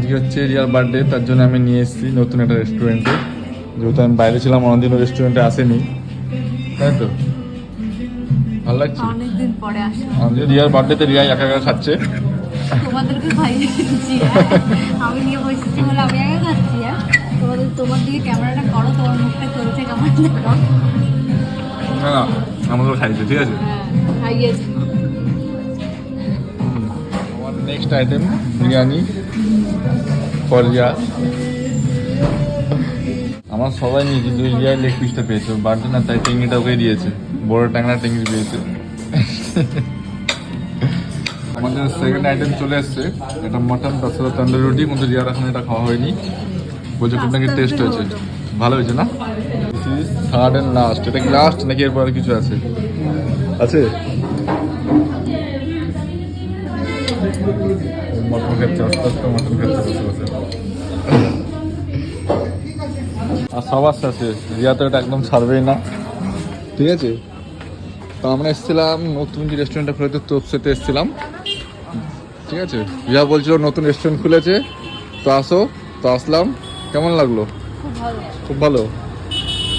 আজকে হচ্ছে রিয়ার বার্থডে, তার জন্য আমি নিয়ে এসেছি নতুন একটা রেস্টুরেন্টে। যেহেতু আমি বাইরে ছিলাম, অনেকদিন রেস্টুরেন্টে আসেনি, তাই তো ভালো লাগছে। অনেকদিন পরে আসলাম। আমাদের রিয়ার বার্থডেতে রিয়া একা একা খাচ্ছে। তোমাদেরকে খাইয়ে দিচ্ছি, আমি নিয়ে বসেছি বলে আমি একা খাচ্ছি। তোমার দিকে ক্যামেরাটা করো, তোমার মুখটা চলছে কেমন দেখো। না না, আমাকেও খাইছে, ঠিক আছে। খাইয়েছি। আমার next item biryani for Riya. আমার সবাই নিয়ে, কিন্তু রিয়া লেগ পিসটা পেয়েছে, বার্থডে না, তাই টেঙ্গিটা ওকে দিয়েছে, বড় ট্যাংরা টেঙ্গি পেয়েছে। আমাদের সেকেন্ড আইটেম চলে এসছে, এটা মটন তার সাথে তন্দুরি রুটি, কিন্তু রিয়ার এখন এটা খাওয়া হয়নি, বলছে খুব নাকি টেস্ট হয়েছে, ভালো হয়েছে না। This is third and last. এটা কি লাস্ট নাকি এরপর আর কিছু আছে? আছে মটন খাচ্ছে, আস্তে আস্তে মটন খাচ্ছে বসে বসে। আর সবার সাথে রিয়া তো এটা একদম ছাড়বেই না, ঠিক আছে। তো আমরা এসেছিলাম নতুন যে রেস্টুরেন্টটা খুলেছে তোপসেতে এসেছিলাম, ঠিক আছে। রিয়া বলছিল নতুন রেস্টুরেন্ট খুলেছে, তো আসো, তো আসলাম। কেমন লাগলো? খুব ভালো। খুব ভালো।